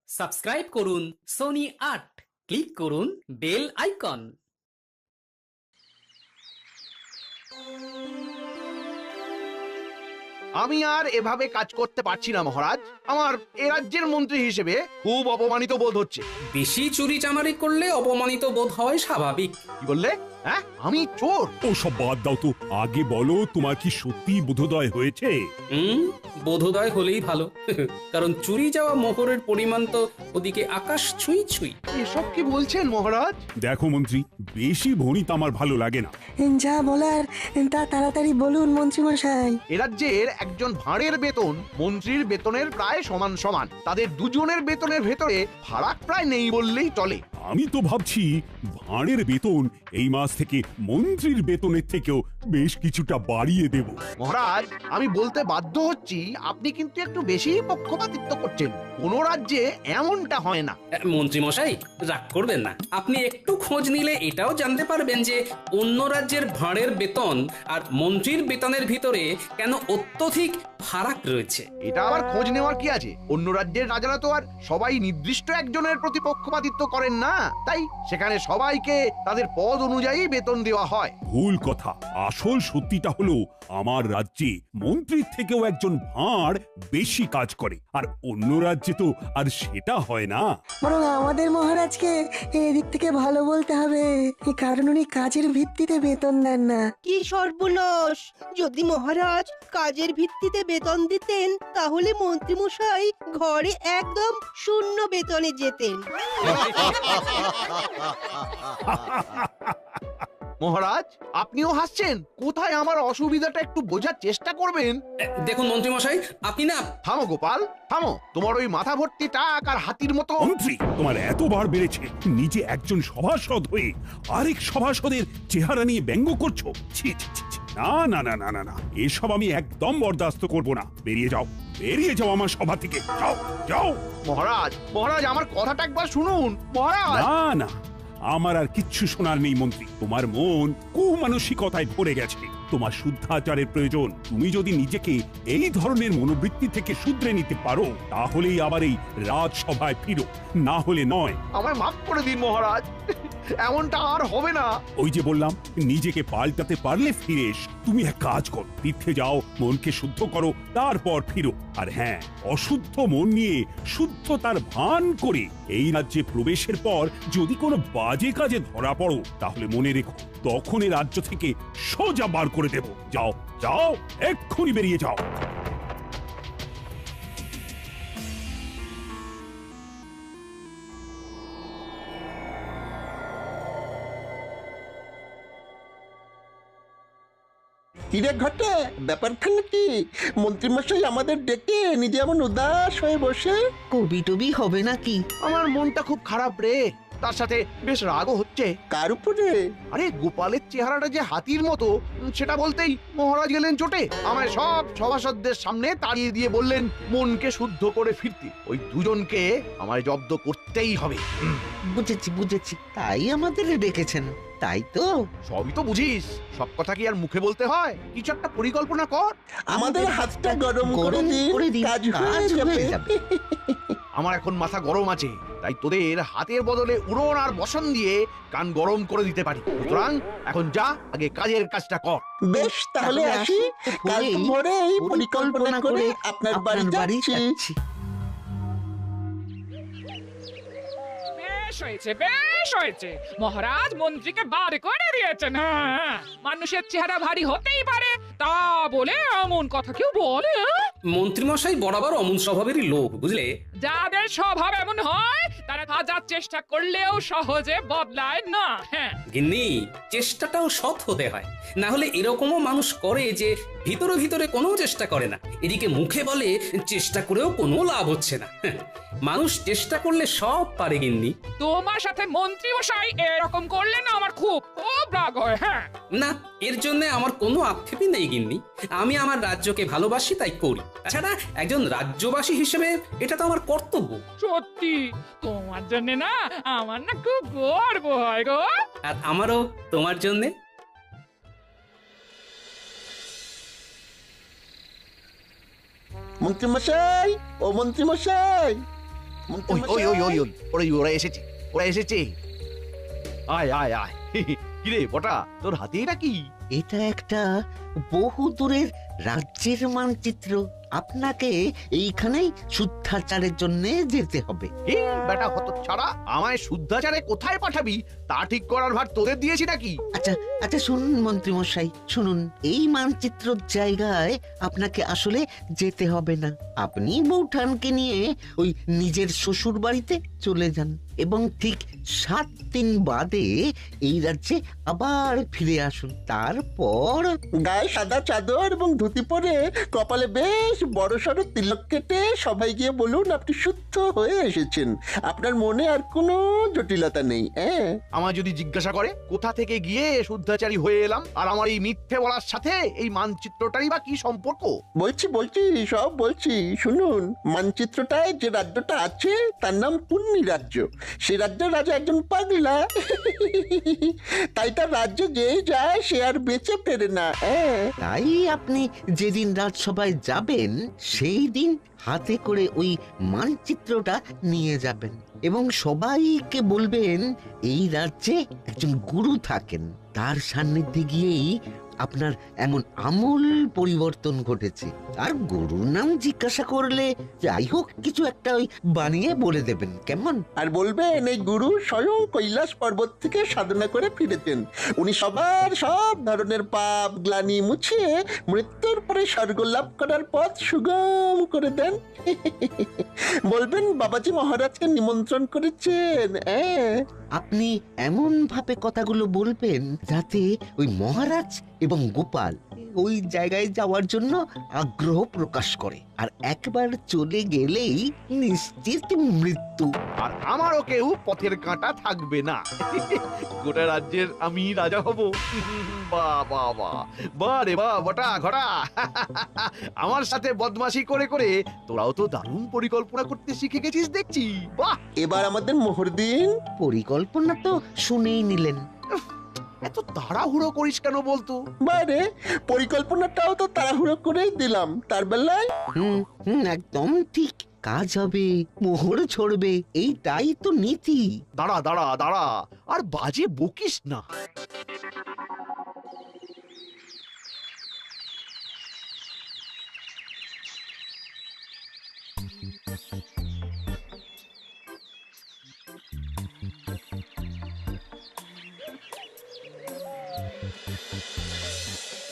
Subscribe করুন Sony ৮, click করুন bell icon. আমি আর এভাবে কাজ করতে পারছি না মহারাজ। আমার এ রাজ্যের মন্ত্রী হিসেবে খুব অপমানিত বোধ হচ্ছে। বেশি চুরি চামারি করলে অপমানিত বোধ হয় স্বাভাবিক। কি বললে? হ্যাঁ, আমি চোর? ওসব বাদ দাও তো, আগে বলো তোমার কি সত্যি বোধোদয় হয়েছে? বোধোদয় হলেই ভালো। কারণ চুরি যাওয়া মোহরের পরিমাণ তো ওদিকে আকাশ ছুঁই ছুঁই। এসব কি বলছেন মহারাজ? দেখো মন্ত্রী, বেশি ভণিত আমার ভালো লাগে না। যা বলার তা তাড়াতাড়ি বলুন মন্ত্রীমশাই। এ রাজ্যের একজন ভাঁড়ের বেতন মন্ত্রীর বেতনের প্রায় সমান সমান। তাদের দুজনের বেতনের ভেতরে ফারাক প্রায় নেই বললেই চলে। আমি তো ভাবছি ভাঁড়ের বেতন এই মাস থেকে মন্ত্রীর বেতনের থেকেও বেশ কিছুটা বাড়িয়ে দেব। মহারাজ, আমি বলতে বাধ্য হচ্ছি, আপনি কিন্তু একটু বেশি পক্ষপাতিত্ব করছেন। কোন রাজ্যে এমনটা হয় না। মন্ত্রী মশাই রাগ করবেন না, আপনি একটু খোঁজ নিলে এটাও জানতে পারবেন যে অন্য রাজ্যের ভাঁড়ের বেতন আর মন্ত্রীর বেতনের ভিতরে কেন অত্যধিক ফারাক রয়েছে। এটা আবার খোঁজ নেওয়ার কি আছে? অন্য রাজ্যের রাজারা তো আর সবাই নির্দিষ্ট একজনের প্রতি পক্ষপাতিত্ব করেন না, তাই সেখানে সবাইকে তাদের পদ অনুযায়ী বেতন দেওয়া হয়। ভুল কথা। আসল সত্যিটা হলো আমার রাজ্যে মন্ত্রীর থেকেও একজন ভাঁড় বেশি কাজ করে, আর অন্য রাজ্যে তো আর সেটা হয় না। বরং আমাদের মহারাজকে এদিক থেকে ভালো বলতে হবে, কারণ উনি কাজের ভিত্তিতে বেতন দেন না। কি সর্বনাশ! যদি মহারাজ কাজের ভিত্তিতে বেতন দিতেন তাহলে মন্ত্রীমশাই ঘরে একদম শূন্য বেতনে যেতেন। মহারাজ, আপনিও হাসছেন? কোথায় আমার অসুবিধাটা একটু বোঝার চেষ্টা করবেন। দেখুন মন্ত্রী মশাই, আপনি না। থামো গোপাল, থামো। তোমার ওই মাথা ভর্তি টাক আর হাতির মতো। মন্ত্রী, তোমার এতবার বেড়েছে, নিজে একজন সভাসদ হয়ে আরেক সভাসদের চেহারা নিয়ে ব্যঙ্গ করছো। ছি ছি ছি ছি। না না না না না না, এসব আমি একদম বরদাস্ত করব না। বেরিয়ে যাও, বেরিয়ে যাও আমার সভা থেকে। যাও যাও। মহারাজ, মহারাজ, আমার কথাটা একবার শুনুন মহারাজ। না না, আমার আর কিচ্ছু শোনার নেই মন্ত্রী। তোমার মন কুমানসিকতায় ভরে গেছে। তোমার শুদ্ধাচারের প্রয়োজন। তুমি যদি নিজেকে এই ধরনের মনোবৃত্তি থেকে শুধরে নিতে পারো, তাহলেই আবার এই রাজসভায় ফিরো, না হলে নয়। আমায় মাফ করে দিন মহারাজ, এমনটা আর হবে না। ওই যে বললাম, নিজেকে পাল্টাতে পারলে ফিরে এস। তুমি এক কাজ করো, তীর্থে যাও, মনকে শুদ্ধ করো, তারপর ফিরো। আর হ্যাঁ, অশুদ্ধ মন নিয়ে শুদ্ধতার ভান করে এই রাজ্যে প্রবেশের পর যদি কোনো বাজে কাজে ধরা পড়ো, তাহলে মনে রেখো, তখন এই রাজ্য থেকে সোজা বার করে দেব। যাও যাও, এক্ষুনি বেরিয়ে যাও। কিরে ঘটে, ব্যাপারখানে কি? মন্ত্রীমশাই আমাদের ডেকে নিজে এমন উদাস হয়ে বসে। কবি টবি হবে নাকি? আমার মনটা খুব খারাপ রে, তার সাথে বেশ রাগও হচ্ছে। কার উপরে? আরে গোপালের চেহারাটা যে হাতির মতো, সেটা বলতেই মহারাজ গেলেন চোটে। আমায় সব সভাসদদের সামনে তাড়িয়ে দিয়ে বললেন মনকে শুদ্ধ করে ফিরতে। ওই দুজনকে আমায় জব্দ করতেই হবে। বুঝেছি বুঝেছি, তাই আমাদের ডেকেছেন, তাই তো? সবই তো বুঝিস, সব কথা কি আর মুখে বলতে হয়? কিছু একটা পরিকল্পনা কর। আমাদের হাতটা গরম করে দিন, কাজ হয়ে যাবে। আমার এখন মাথা গরম আছে, তাই তোদের হাতের বদলে উড়ন আর বসন দিয়ে কান গরম করে দিতে পারি। সুতরাং এখন যা, আগে কাজের কাজটা কর। বেশ, তাহলে আসি। কাল ভোরে এই পরিকল্পনা করে আপনার বাড়ি যাচ্ছি। বেশ হয়েছে, মহারাজ মন্ত্রীকে বার করে দিয়েছেন। হ্যাঁ, মানুষের চেহারা ভারী হতেই পারে, তা বলে এমন কথা কেউ বলে? মন্ত্রী মশাই বরাবর অমন স্বভাবেরই লোক, বুঝলে। যাদের স্বভাব এমন হয় তারা হাজার চেষ্টা করলেও সহজে বদলায় না। হ্যাঁ গিন্নি, চেষ্টাটাও সৎ হতে হয়, না হলে এরকমও মানুষ করে যে ভিতরে ভিতরে কোনো চেষ্টা করে না, এদিকে মুখে বলে চেষ্টা করেও কোনো লাভ হচ্ছে না। মানুষ চেষ্টা করলে সব পারে গিন্নি। তোমার সাথে মন্ত্রী মশাই এরকম করলে না আমার খুব খুব রাগ হয়। হ্যাঁ না, এর জন্য আমার কোনো আক্ষেপই নেই গিন্নি। আমি আমার রাজ্যকে ভালোবাসি, তাই করি। তাছাড়া একজন রাজ্যবাসী হিসেবে এটা তো আমার কর্তব্য। সত্যি তোমার জন্য না আমার না খুব গর্ব হয় গো। আর আমারও তোমার জন্যে। মন্ত্রীমশাই, ও মন্ত্রীমশাই, ওই ওই ওই ওই ওই, ওরা এসেছে, ওরা এসেছে। আয় আয় আয়। কিরে বটা, তোর হাতে এটা কি? এটা একটা বহু দূরের রাজ্যের মানচিত্র। আপনাকে এইখানেই শুদ্ধাচারের জন্য যেতে হবে। এই বেটা হতচ্ছাড়া, আমায় শুদ্ধাচারে কোথায় পাঠাবি তা ঠিক করার ভার তোদের দিয়েছি নাকি? আচ্ছা আচ্ছা, শুনুন মন্ত্রী মশাই, শুনুন। এই মানচিত্রর জায়গায় আপনাকে আসলে যেতে হবে না। আপনি বৌঠানকে নিয়ে ওই নিজের শ্বশুর বাড়িতে চলে যান এবং ঠিক 7 দিন বাদে এই রাজ্যে আবার ফিরে আসুন। তারপর গায়ে সাদা চাদর এবং ধুতি পরে কপালে বেশ বড় সড়ো তিলক কেটে সবাই গিয়ে বলুন আপনি শুদ্ধ হয়ে এসেছেন, আপনার মনে আর কোনো জটিলতা নেই। হ্যাঁ, আমায় যদি জিজ্ঞাসা করে কোথা থেকে গিয়ে শুদ্ধাচারী হয়ে এলাম, আর আমার এই মিথ্যে বলার সাথে এই মানচিত্রটারই বা কি সম্পর্ক? বলছি সব বলছি, শুনুন। মানচিত্রটায় যে রাজ্যটা আছে তার নাম পুণ্যি রাজ্য। সে রাজ্যের রাজা একজন পাগলা, তাই তার রাজ্যে যেই যায় সে আর বেঁচে ফেরে না। হ্যাঁ, তাই আপনি যেদিন রাজসভায় যাবেন সেই দিন হাতে করে ওই মানচিত্রটা নিয়ে যাবেন এবং সবাইকে বলবেন এই রাজ্যে একজন গুরু থাকেন, তার সান্নিধ্যে গিয়েই আপনার এমন আমূল পরিবর্তন ঘটেছে। আর গুরুর নাম জিজ্ঞাসা করলে যাই হোক কিছু একটা ওই বানিয়ে বলে দেবেন, কেমন? আর বলবেন এই গুরু স্বয়ং কৈলাস পর্বত থেকে সাধনা করে ফিরেছেন। উনি সবার সব ধরনের পাপ গ্লানি মুছিয়ে মৃত্যুর পরে স্বর্গ লাভ করার পথ সুগম করে দেন। বলবেন বাবাজি মহারাজকে নিমন্ত্রণ করেছেন। হ্যাঁ, আপনি এমন ভাবে কথাগুলো বলবেন যাতে ওই মহারাজ এবং গোপাল ওই জায়গায় যাওয়ার জন্য আগ্রহ প্রকাশ করে, আর একবার চলে গেলেই নিশ্চিত মৃত্যু। আর আমারও কেউ পথের কাঁটা থাকবে না। গোটা রাজ্যের আমি রাজা হব। বাহ বাহ বাহ, বাহ রে বাহ বটা ঘটা। আমার সাথে বদমাশি করে করে তোরাও তো দারুণ পরিকল্পনা করতে শিখে গেছিস দেখছি। বাহ, এবার আমাদের মোহর দিন। পরিকল্পনা তো শুনেই নিলেন। এত তাড়াহুড়ো করিস কেন বলতো? বাইরে পরিকল্পনাটাও তো তাড়াহুড়ো করেই দিলাম, তার বেলায় একদম ঠিক। কাজ হবে, মোহর ছড়বে, এইটাই তো নীতি। দাঁড়া দাঁড়া দাঁড়া, আর বাজে বকিস না।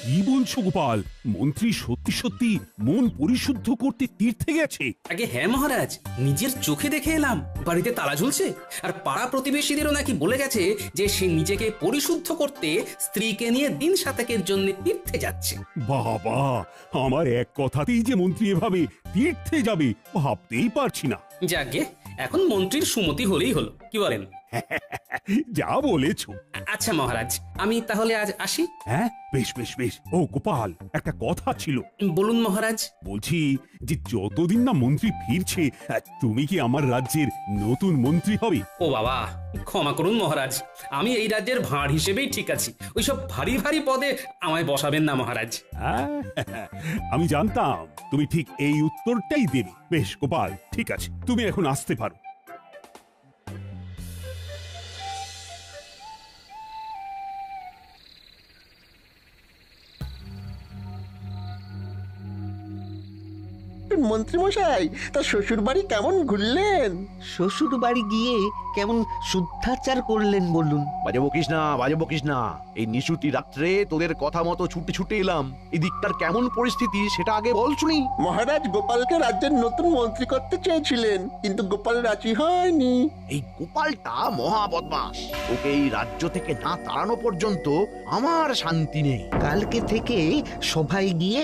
কি বলছো গোপাল? মন্ত্রী সত্যি সত্যি মন পরিশুদ্ধ করতে তীর্থে গেছে? আগে হ্যাঁ মহারাজ, নিজের চোখে দেখে এলাম বাড়িতে তালা ঝুলছে, আর পাড়া প্রতিবেশীদেরও নাকি বলে গেছে যে সে নিজেকে পরিশুদ্ধ করতে স্ত্রীকে নিয়ে দিন সাতেকের জন্য তীর্থে যাচ্ছে। বাবা, আমার এক কথাতেই যে মন্ত্রী এভাবে তীর্থে যাবে ভাবতেই পারছি না। যাকে এখন মন্ত্রীর সুমতি হলেই হলো, কি বলেন? যা বলেছো। আচ্ছা মহারাজ, আমি তাহলে আজ আসি। হ্যাঁ, বেশ বেশ বেশ। ও গোপাল, একটা কথা ছিল। বলুন মহারাজ। বলছি যে যতদিন না মন্ত্রী ফিরছে তুমি কি আমার রাজ্যের নতুন মন্ত্রী হবে? ও বাবা, ক্ষমা করুন মহারাজ, আমি এই রাজ্যের ভাঁড় হিসেবেই ঠিক আছি। ওইসব ভারী ভারী পদে আমায় বসাবেন না মহারাজ। হ্যাঁ, আমি জানতাম তুমি ঠিক এই উত্তরটাই দেবে। বেশ গোপাল, ঠিক আছে, তুমি এখন আসতে পারো। মন্ত্রী মশাই, তার শ্বশুর বাড়ি কেমন ঘুরলেন? শ্বশুর বাড়ি গিয়ে কেমন শুদ্ধাচার করলেন বলুন? বাজে বকিস না, বাজে বকিস না। এই নিশুতি রাত্রে তোদের কথা মতো ছুটে ছুটে এলাম। এদিকটার কেমন পরিস্থিতি সেটা আগে বল শুনি। মহারাজ গোপালকে রাজ্যের নতুন মন্ত্রী করতে চেয়েছিলেন, কিন্তু গোপাল রাজি হয়নি। এই গোপালটা মহা বদমাস, ওকে এই রাজ্য থেকে না তাড়ানো পর্যন্ত আমার শান্তি নেই। কালকে থেকে সবাই গিয়ে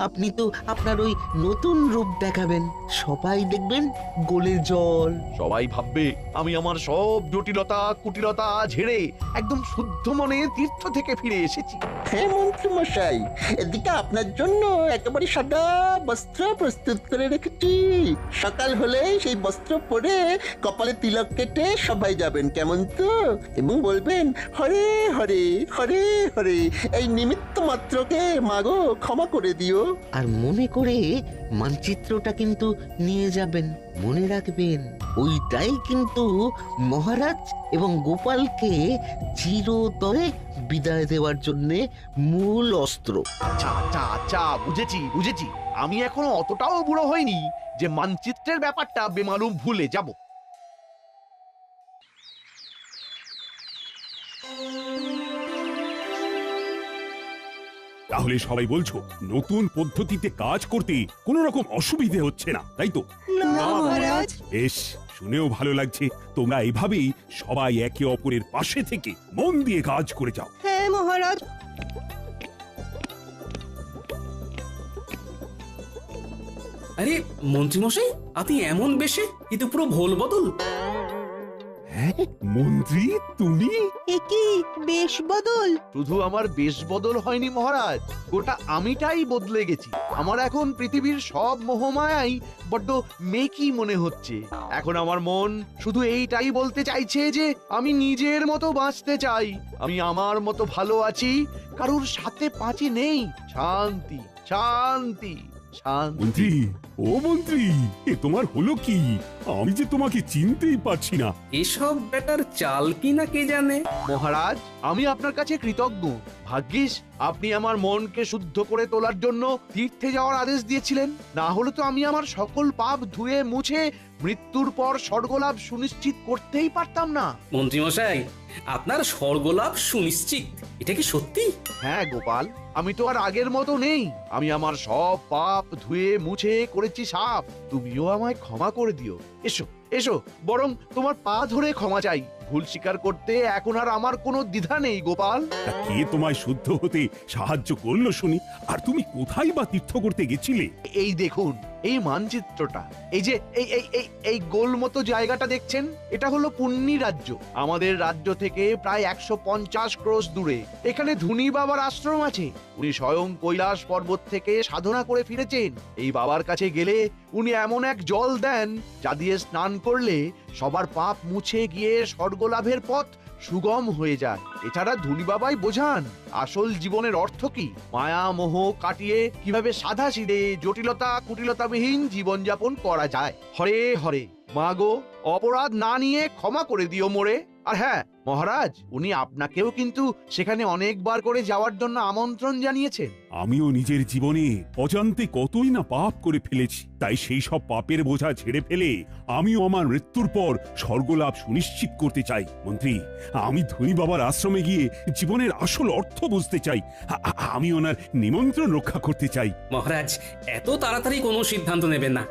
আপনি তো আপনার ওই নতুন রূপ দেখাবেন, সবাই দেখবেন গোলে জল। সবাই ভাববে আমি আমার সব জটিলতা কুটিলতা ঝেড়ে একদম শুদ্ধ মনে তীর্থ থেকে ফিরে এসেছি। হ্যাঁ মন্ত্রী মশাই, এদিকে আপনার জন্য একেবারে সাদা বস্ত্র প্রস্তুত করে রেখেছি। সকাল হলে সেই বস্ত্র পরে কপালে তিলক কেটে সবাই যাবেন, কেমন তো? এবং বলবেন হরে হরে হরে হরে, এই নিমিত্ত মাত্রকে মাগো ক্ষমা করে দিও। আর মনে করে মানচিত্রটা কিন্তু নিয়ে যাবেন। মনে রাখবেন, ওইটাই কিন্তু মহারাজ এবং গোপালকে চিরতরে বিদায় দেওয়ার জন্য মূল অস্ত্র। আচ্ছা আচ্ছা আচ্ছা, বুঝেছি বুঝেছি। আমি এখনো অতটাও বুড়ো হইনি যে মানচিত্রের ব্যাপারটা বেমালুম ভুলে যাব। তাহলে সবাই বলছো নতুন পদ্ধতিতে কাজ করতে কোনো রকম অসুবিধে হচ্ছে না, তাই তো? না মহারাজ। বেশ, শুনেও ভালো লাগছে। তোমরা এভাবেই সবাই একে অপরের পাশে থেকে মন দিয়ে কাজ করে যাও। হ্যাঁ মহারাজ। আরে মন্ত্রীমশাই, আপনি এমন বেশে, কিন্তু পুরো ভোল বদল। হ্যাঁ মন্ত্রী, তুমি? এ কি বেশ বদল? শুধু আমার বেশ বদল হয়নি মহারাজ, গোটা আমিটাই বদলে গেছি। আমার এখন পৃথিবীর সব মোহমায়াই বড্ড মেকি মনে হচ্ছে। এখন আমার মন শুধু এইটাই বলতে চাইছে যে আমি নিজের মতো বাঁচতে চাই, আমি আমার মতো ভালো আছি, কারোর সাথে পাঁচি নেই। শান্তি শান্তি শান্তি। মন্ত্রী, ও মন্ত্রী, এ তোমার হলো কি? আমি যে তোমাকে চিনতেই পারছি না। এসব ব্যাটার চাল কি না কে জানে। মহারাজ, আমি আপনার কাছে কৃতজ্ঞ। ভাগ্যিস আপনি আমার মনকে শুদ্ধ করে তোলার জন্য তীর্থে যাওয়ার আদেশ দিয়েছিলেন, না হলে তো আমি আমার সকল পাপ ধুয়ে মুছে মৃত্যুর পর স্বর্গলাভ সুনিশ্চিত করতেই পারতাম না। মন্ত্রীমশাই, আপনার স্বর্গলাভ সুনিশ্চিত, এটা কি সত্যি? হ্যাঁ গোপাল, আমি তো আর আগের মতো নেই। আমি আমার সব পাপ ধুয়ে মুছে করেছি সাফ। তুমিও আমায় ক্ষমা করে দিও। এসো এসো, বরং তোমার পা ধরে ক্ষমা চাই। ভুল স্বীকার করতে এখন আর আমার কোনো দ্বিধা নেই গোপাল। তা কে তোমায় শুদ্ধ হতে সাহায্য করলো শুনি? আর তুমি কোথায় বা তীর্থ করতে গেছিলে? এই দেখুন এই মানচিত্রটা, এই যে এই এই এই এই গোল মতো জায়গাটা দেখছেন, এটা হলো পুণ্যি রাজ্য। আমাদের রাজ্য থেকে প্রায় 150 ক্রোশ দূরে এখানে ধুনি বাবার আশ্রম আছে। উনি স্বয়ং কৈলাস পর্বত থেকে সাধনা করে ফিরেছেন। এই বাবার কাছে গেলে উনি এমন এক জল দেন যা দিয়ে স্নান করলে সবার পাপ মুছে গিয়ে স্বর্গলাভের পথ সুগম হয়ে যায়। এছাড়া ধুনি বাবাই বোঝান আসল জীবনের অর্থ কি, মায়া মোহ কাটিয়ে কিভাবে সাদা সিধে জটিলতা কুটিলতাবিহীন জীবনযাপন করা যায়। হরে হরে। মা গো, অপরাধ না নিয়ে ক্ষমা করে দিও মোরে। আর হ্যাঁ মহারাজ, উনি আপনাকেও কিন্তু সেখানে অনেকবার করে যাওয়ার জন্য আমন্ত্রণ জানিয়েছেন। আমিও নিজের জীবনে অজান্তে কতই না পাপ করে ফেলেছি, তাই সেই সব পাপের বোঝা ছেড়ে ফেলে আমিও আমার মৃত্যুর পর স্বর্গলাভ সুনিশ্চিত করতে চাই। মন্ত্রী, আমি ধনী বাবার আশ্রমে গিয়ে জীবনের আসল অর্থ বুঝতে চাই। আমি ওনার নিমন্ত্রণ রক্ষা করতে চাই। মহারাজ, এত তাড়াতাড়ি কোনো সিদ্ধান্ত নেবেন না।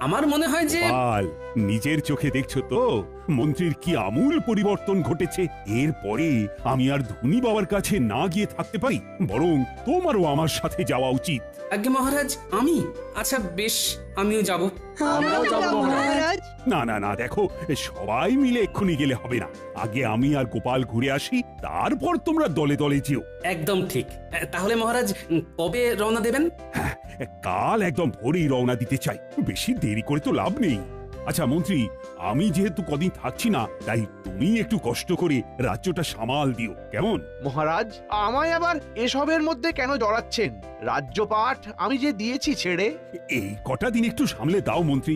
আমার মনে হয় যে গোপাল, নিজের চোখে দেখছো তো মন্ত্রীর কি আমূল পরিবর্তন ঘটেছে। এরপরে আমি আর ধনী বাবার কাছে না গিয়ে থাকতে পারি, বরং তোমারও আমার সাথে যাওয়া উচিত। আজ্ঞে মহারাজ, আমি? আচ্ছা বেশ, আমিও যাব। আমরাও যাব মহারাজ। না না না, দেখো, সবাই মিলে এক্ষুনি গেলে হবে না। আগে আমি আর গোপাল ঘুরে আসি, তারপর তোমরা দলে দলে যেও। একদম ঠিক। তাহলে মহারাজ কবে রওনা দেবেন? হ্যাঁ, কাল একদম ভোরেই রওনা দিতে চাই, বেশি দেরি করে তো লাভ নেই। আচ্ছা মন্ত্রী, আমি যেহেতু কদিন থাকছি না, তাই তুমি একটু কষ্ট করে রাজ্যটা সামাল দিও, কেমন? মহারাজ, আমায় আবার এসবের মধ্যে কেন জড়াচ্ছেন? রাজ্যপাঠ আমি যে দিয়েছি ছেড়ে। এই কটা দিন একটু সামলে দাও মন্ত্রী,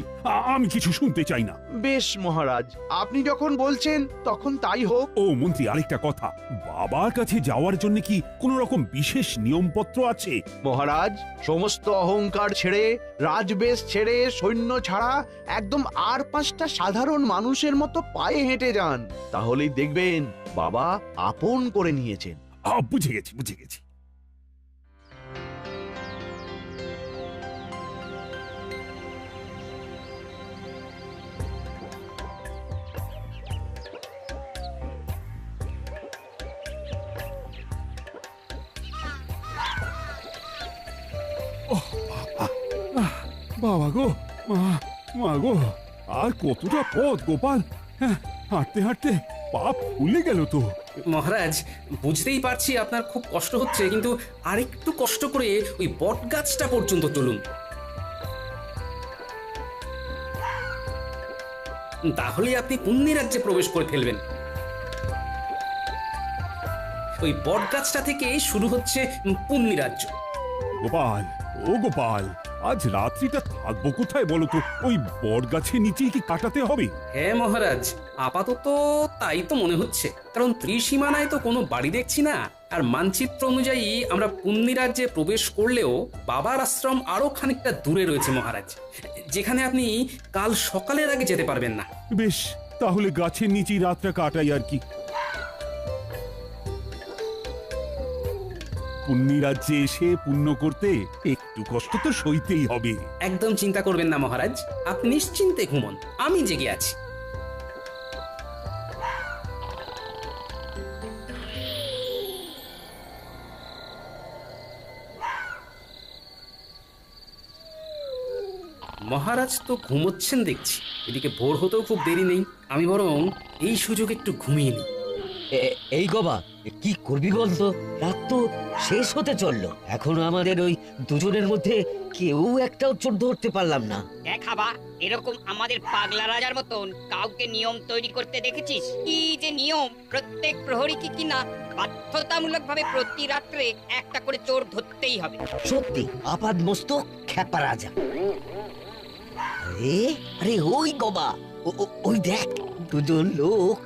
আমি কিছু শুনতে চাই না। বেশ মহারাজ, আপনি যখন বলছেন তখন তাই হোক। ও মন্ত্রী, আরেকটা কথা, বাবার কাছে যাওয়ার জন্য কি কোনো রকম বিশেষ নিয়মপত্র আছে? মহারাজ, সমস্ত অহংকার ছেড়ে, রাজবেশ ছেড়ে, সৈন্য ছাড়া একদম আর 5টা সাধারণ মানুষের মতো পায়ে হেঁটে যান, তাহলেই দেখবেন বাবা আপন করে নিয়েছেন। বুঝে গেছি বুঝে গেছি। বাবা গো, মা গো, আর কতটা পথ গোপাল। হ্যাঁ, হাঁটতে হাঁটতে পা ফুলে গেল তো। মহারাজ, বুঝতেই পারছি আপনার খুব কষ্ট হচ্ছে, কিন্তু আরেকটু কষ্ট করে ওই বট গাছটা পর্যন্ত চলুন, তাহলে আপনি পুণ্যি রাজ্যে প্রবেশ করে ফেলবেন। ওই বট গাছটা থেকে শুরু হচ্ছে পুণ্যি রাজ্য। গোপাল, ও গোপাল, আজ রাত্রিটা থাকবো কোথায় বলো তো? ওই বট গাছের নিচেই কি কাটাতে হবে? হ্যাঁ মহারাজ, আপাতত তাই তো মনে হচ্ছে, কারণ ত্রিসীমানায় তো কোনো বাড়ি দেখছি না। আর মানচিত্র অনুযায়ী আমরা পুণ্যি রাজ্যে প্রবেশ করলেও বাবার আশ্রম আরো খানিকটা দূরে রয়েছে মহারাজ, যেখানে আপনি কাল সকালের আগে যেতে পারবেন না। বেশ, তাহলে গাছের নিচেই রাতটা কাটাই আর কি। পুণ্যি রাজ্যে এসে পুণ্য করতে একটু কষ্ট তো সইতেই হবে। একদম চিন্তা করবেন না মহারাজ, আপনি নিশ্চিন্তে ঘুমন, আমি জেগে আছি। মহারাজ তো ঘুমোচ্ছেন দেখছি, এদিকে ভোর হতেও খুব দেরি নেই, আমি বরং এই সুযোগ একটু ঘুমিয়ে নিই। এই গবা, কি করবি বলতো? রাত তো শেষ হতে চললো, এখনো আমাদের ওই দুজনের মধ্যে কেউ একটাও চোর ধরতে পারলাম না। দেখাবা এরকম আমাদের পাগলা রাজার মতন কাউকে নিয়ম তৈরি করতে দেখেছিস? কি যে নিয়ম, প্রত্যেক প্রহরীকে কিনা বাধ্যতামূলক ভাবে প্রতি রাত্রে একটা করে চোর ধরতেই হবে। সত্যি আপাদ মস্তক খ্যাপা রাজা। আরে আরে ওই গবা, ওই দেখ, দুজন লোক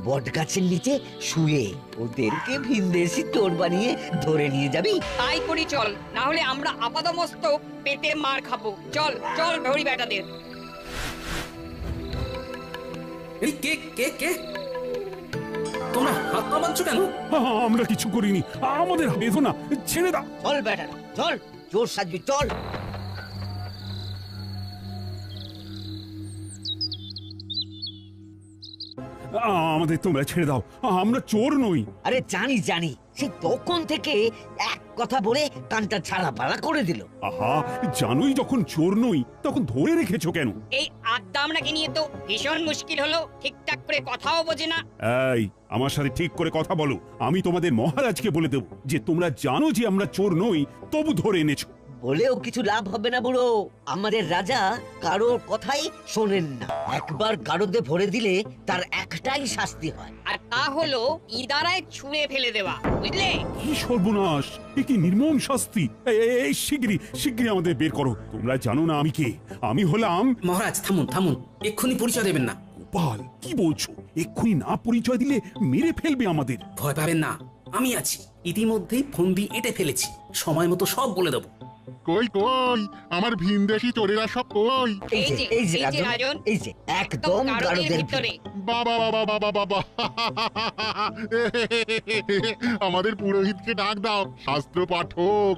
বট গাছের নিচে শুয়ে, ওদেরকে ভিনদেশি চোর বানিয়ে ধরে নিয়ে যাবি? তাই করি চল, না হলে আমরা আপাদমস্তক পেটে মার খাবো। চল চল ভরি বেটাদের। এই কে কে কে তোমরা হাত পা বাঁধছো কেন? আমরা কিছু করিনি, আমাদের বেঁধো না, ছেড়ে দাও। চল বেটা, চল, চোর সাজবি, চল। আমাদের তোমরা ছেড়ে দাও, আমরা চোর নই। আরে জানি জানি, সে তখন থেকে এক কথা বলে কানটা ছাড়া পালা করে দিল। আহা, জানোই যখন চোর নই তখন ধরে রেখেছো কেন? এই আড্ডা আমরাকে নিয়ে তো ভীষণ মুশকিল হলো, ঠিকঠাক করে কথাও বোঝে না। এই, আমার সাথে ঠিক করে কথা বলো। আমি তোমাদের মহারাজকে বলে দেব যে তোমরা জানো যে আমরা চোর নই, তবু ধরে এনেছো। বলেও কিছু লাভ হবে না বুড়ো, আমাদের রাজা কারোর কথাই শোনেন না। একবার গারদে ভরে দিলে তার একটাই শাস্তি হয়, আর তা হলো ইদারায় ছুঁড়ে ফেলে দেওয়া, বুঝলে? কি সর্বনাশ, এ কি নির্মম শাস্তি! এই শিগগিরই শিগগিরই আমাদের বের করো। তোমরা জানো না আমি কে? আমি হলাম... মহারাজ থামুন থামুন, এক্ষুনি পরিচয় দেবেন না। গোপাল, কি বলছো? এক্ষুনি না পরিচয় দিলে মেরে ফেলবে আমাদের। ভয় পাবেন না, আমি আছি। ইতিমধ্যেই ফন্দি এঁটে ফেলেছি, সময় মতো সব বলে দেবো। কই কই আমার ভিনদেশি চোরেরা সব কই? এই যে রাজন, এই যে একদম গারদের ভিতরে। বাবা বাবা বাবা বাবা, আমাদের পুরোহিতকে ডাক দাও, শাস্ত্র পাঠক।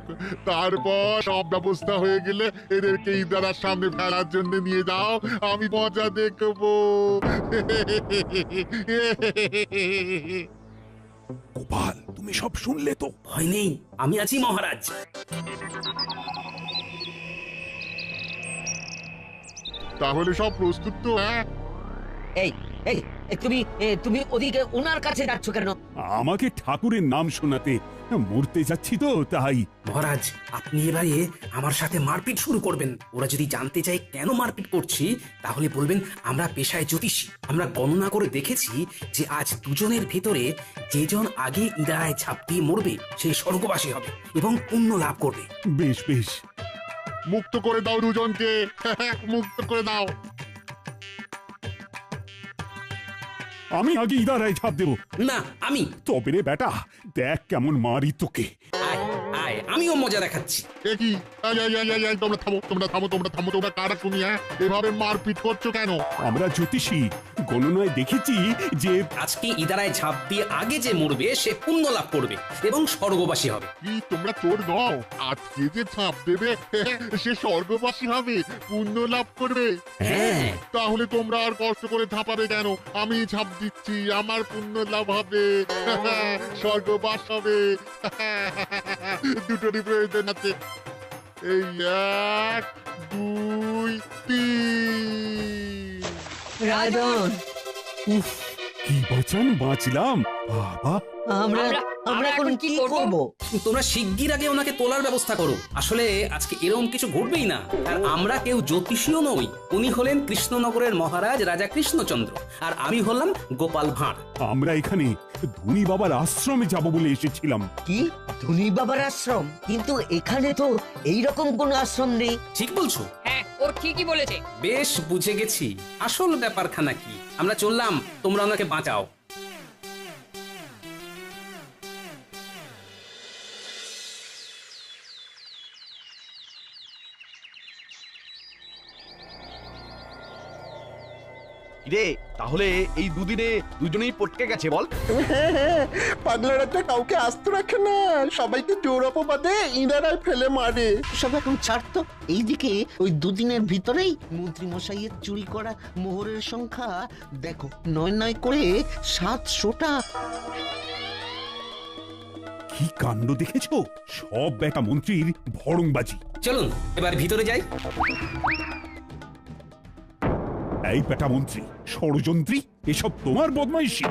তারপর সব ব্যবস্থা হয়ে গেলে এদেরকে ইদারার সামনে ফেলার জন্য নিয়ে যাও, আমি মজা দেখবো। গোপাল, তুমি সব শুনলে তো? ভয় নেই, আমি আছি মহারাজ। তাহলে সব প্রস্তুত তো? হ্যাঁ, এই এই তুমি তুমি ওদিকে ওনার কাছে যাচ্ছ কেন? আমাকে ঠাকুরের নাম শোনাতে। মরতে যাচ্ছি তো তাই। মহারাজ, আপনি এবারে আমার সাথে মারপিট শুরু করবেন। ওরা যদি জানতে চায় কেন মারপিট করছি, তাহলে বলবেন আমরা পেশায় জ্যোতিষী। আমরা গণনা করে দেখেছি যে আজ দুজনের ভেতরে যেজন আগে ইদারায় ঝাঁপ দিয়ে মরবে সে স্বর্গবাসী হবে এবং পুণ্য লাভ করবে। বেশ বেশ, মুক্ত করে দাও দুজনকে, মুক্ত করে দাও। আমি আগে ইদারায় ঝাঁপ দেবো। না, আমি। তবে রে বেটা, দেখ কেমন মারি তোকে। আয় আয়, আমিও মজা দেখাচ্ছি। কি তোমরা থামো, তোমরা থামো, তোমরা থামো, তোমরা কারা তুমি? হ্যাঁ, এভাবে মারপিট করছো কেন? আমরা জ্যোতিষী, গণনায় দেখেছি যে আজকে ইদারায় ঝাঁপ দিয়ে আগে যে মরবে সে পুণ্য লাভ করবে এবং স্বর্গবাসী হবে। কি তোমরা চোর নও? আজকে যে ঝাঁপ দেবে সে স্বর্গবাসী হবে, পুণ্য লাভ করবে। হ্যাঁ, তাহলে তোমরা আর কষ্ট করে ঝাঁপাবে কেন? আমি ঝাঁপ দিচ্ছি, আমার পুণ্য লাভ হবে, স্বর্গবাস হবে। দুটোরই প্রয়োজন আছে। এই 1 2 3। রাজন, উফ, কি বাঁচান বাঁচলাম বাবা। আমরা আমরা এখন কি করব? তোমরা শিগগির আগে ওনাকে তোলার ব্যবস্থা করো। আসলে আজকে এরকম কিছু ঘটবেই না। আর আমরা কেউ জ্যোতিষীও নই। উনি হলেন কৃষ্ণনগরের মহারাজ রাজা কৃষ্ণচন্দ্র, আর আমি হলাম গোপাল ভাঁড়। আমরা এখানে ধনী বাবার আশ্রমে যাব বলে এসেছিলাম। কি ধনী বাবার আশ্রম? কিন্তু এখানে তো এইরকম কোনো আশ্রম নেই। ঠিক বলছো? হ্যাঁ ও ঠিকই বলেছে। বেশ বুঝে গেছি আসল ব্যাপারখানা কি। আমরা চললাম, তোমরা ওনাকে বাঁচাও। রে তাহলে এই দুদিনে দুজনেই পটকে গেছে বল? পাগলা রাজা কাউকে আস্ত রাখে না, সবাইকে জোর অপবাদে ইনারাই ফেলে মারে। সব এখন ছাড় তো। এইদিকে ওই দুদিনের ভিতরেই মন্ত্রী মশাইয়ের চুরি করা মোহরের সংখ্যা দেখো, ৯ করে ৭০০টা। কি কাণ্ড দেখেছো? সব বেটা মন্ত্রীর ভড়ংবাজি। চলুন এবার ভিতরে যাই। এই বেটা মন্ত্রী, ষড়যন্ত্রী, এসব তোমার বদমাইশি।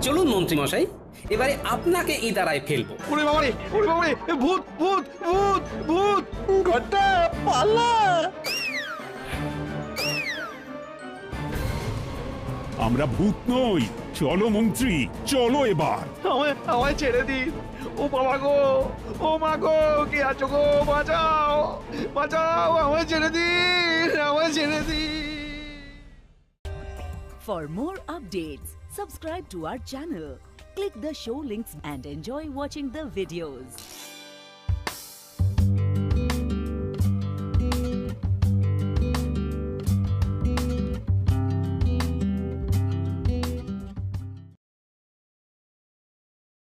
চলুন মন্ত্রী মশাই, এবারে আপনাকে ইদারায় ফেলবো। ওরে বাবারে, ওরে বাবারে, ভূত ভূত ভূত ভূত! ঘটা পালা! আমরা ভূত নই। চলো মন্ত্রী, চলো এবার। আমায় ছেড়ে দিন। ও বাবা গো, ও মা গো, কে আছো গো? বাঁচাও, বাঁচাও, আমায় ছেড়ে দিন, আমায় ছেড়ে দিন। For more updates, subscribe to our channel, click the show links and enjoy watching the videos.